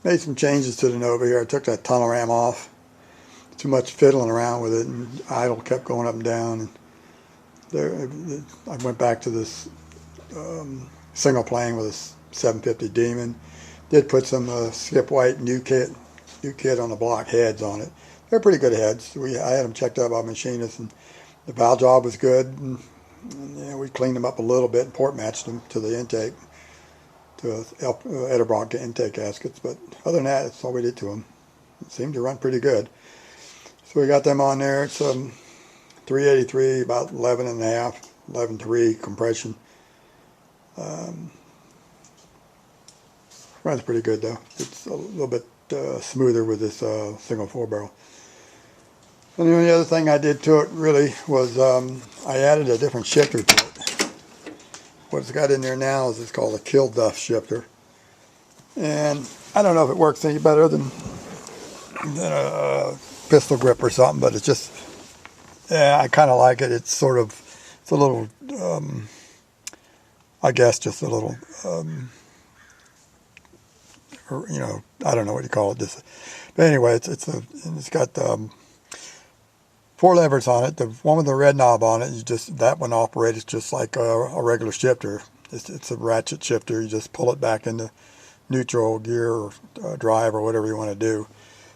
Made some changes to the Nova here. I took that tunnel ram off. Too much fiddling around with it, and idle kept going up and down. And there, I went back to this single plane with a 750 Demon. Did put some Skip White new kit on the block heads on it. They're pretty good heads. I had them checked out by machinists, and the valve job was good. And we cleaned them up a little bit and port matched them to the intake, to Edelbrock intake gaskets. But other than that, that's all we did to them. It seemed to run pretty good. So we got them on there. It's 383, about 11.5, 11.3 compression. Runs pretty good though. It's a little bit smoother with this single 4-barrel. And the only other thing I did to it really was I added a different shifter to it. What it's got in there now is it's called a kilduff shifter. And I don't know if it works any better than a pistol grip or something, but it's just, yeah, I kind of like it. It's sort of, it's a little, I guess just a little, or, you know, I don't know what you call it. But anyway, it's got 4 levers on it. The one with the red knob on it, that one operates just like a regular shifter. It's a ratchet shifter. You just pull it back into neutral gear or drive or whatever you want to do.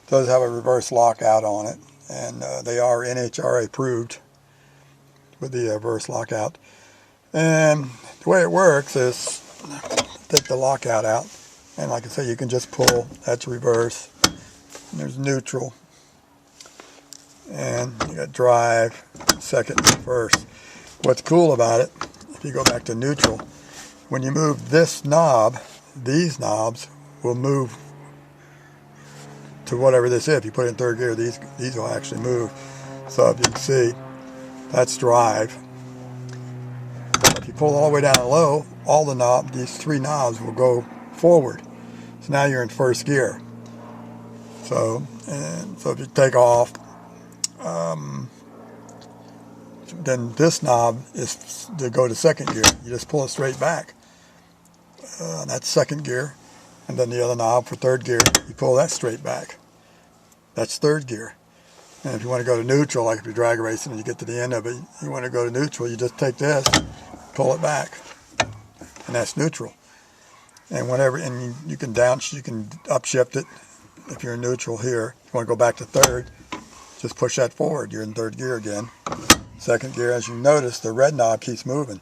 It does have a reverse lockout on it, and they are NHRA approved with the reverse lockout. And the way it works is take the lockout out, and like I say, you can just pull. That's reverse. And there's neutral, and you got drive, second, and first. What's cool about it, if you go back to neutral, when you move this knob, these knobs will move to whatever this is. If you put it in third gear, these will actually move. So if you can see, that's drive. If you pull all the way down low, all the knobs, these 3 knobs will go forward. So now you're in first gear. So if you take off, then this knob is to go to second gear. You just pull it straight back. That's second gear. And then the other knob for third gear, you pull that straight back. That's third gear. And if you want to go to neutral, like if you're drag racing and you get to the end of it, you want to go to neutral, you just take this, pull it back, and that's neutral. And you can upshift it if you're in neutral here. If you want to go back to third, just push that forward. You're in third gear again. Second gear, as you notice, the red knob keeps moving.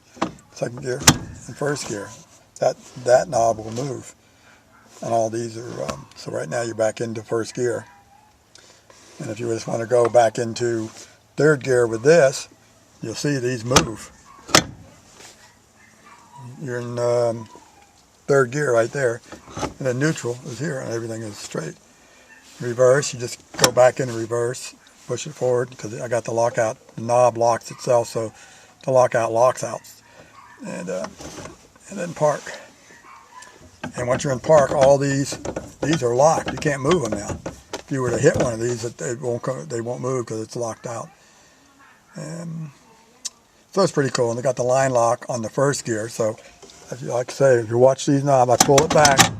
Second gear and first gear. That knob will move. And all these are, so right now you're back into first gear. And if you just want to go back into third gear with this, you'll see these move. You're in third gear right there. And then neutral is here and everything is straight. Reverse, you just go back into reverse, push it forward because I got the lockout. The knob locks itself, so the lockout locks out. And then park. And once you're in park, all these are locked. You can't move them now. If you were to hit one of these, they won't move because it's locked out. So it's pretty cool. And they got the line lock on the first gear. So, like I say, if you watch these knobs, I pull it back,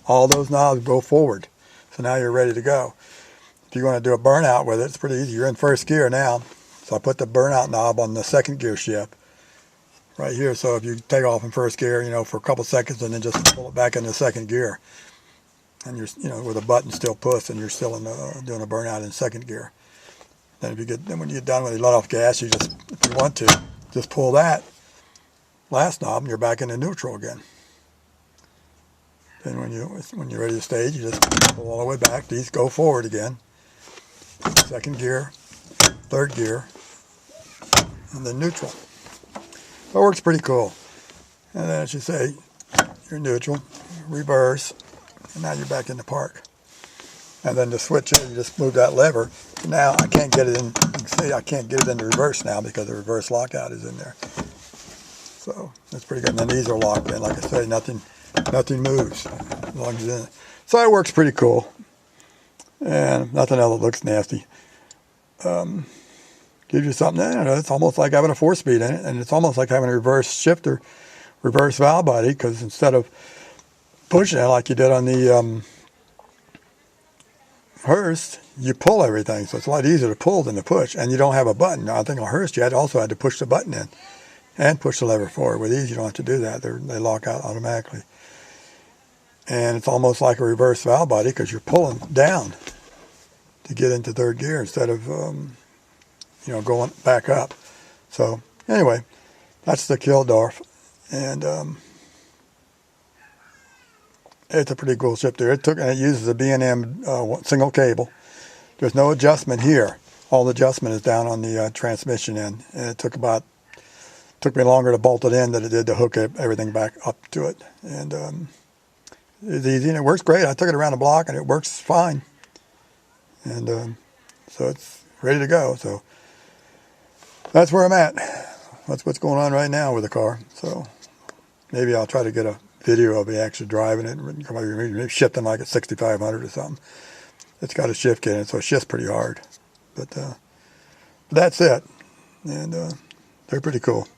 all those knobs go forward. So now you're ready to go. If you want to do a burnout with it, it's pretty easy. You're in first gear now. So I put the burnout knob on the second gear shift right here. So if you take off in first gear, for a couple seconds and then just pull it back into second gear, and you're, with a button still pushed, and you're still doing a burnout in second gear. Then when you get done with it, let off gas, you just, if you want to, just pull that last knob and you're back into neutral again. Then when you're ready to stage, you just pull all the way back. These go forward again. Second gear, third gear, and then neutral. So it works pretty cool. And then as you say, you're neutral, reverse, and now you're back in the park. And then to switch it, you just move that lever. Now I can't get it in. You can see I can't get it into reverse now because the reverse lockout is in there. So that's pretty good. And then these are locked in. Like I say, nothing moves as long as it's in it. So it works pretty cool. And nothing else that looks nasty. Gives you something. I don't know, it's almost like having a 4-speed in it, and it's almost like having a reverse shifter, reverse valve body, because instead of pushing it like you did on the Hearst, you pull everything, so it's a lot easier to pull than to push, and you don't have a button. Now, I think on Hearst, you also had to push the button in and push the lever forward. With these, you don't have to do that. They lock out automatically. And it's almost like a reverse valve body because you're pulling down to get into third gear instead of, going back up. So anyway, that's the Kilduf, and it's a pretty cool ship there. It uses a B&M single cable. There's no adjustment here. All the adjustment is down on the transmission end, and it took me longer to bolt it in than it did to hook everything back up to it. And it's easy, and it works great. I took it around the block, and it works fine. And so it's ready to go. So that's where I'm at. That's what's going on right now with the car. So maybe I'll try to get a video of me actually driving it, maybe shifting like at 6,500 or something. It's got a shift kit in it, so it shifts pretty hard. But that's it. And they're pretty cool.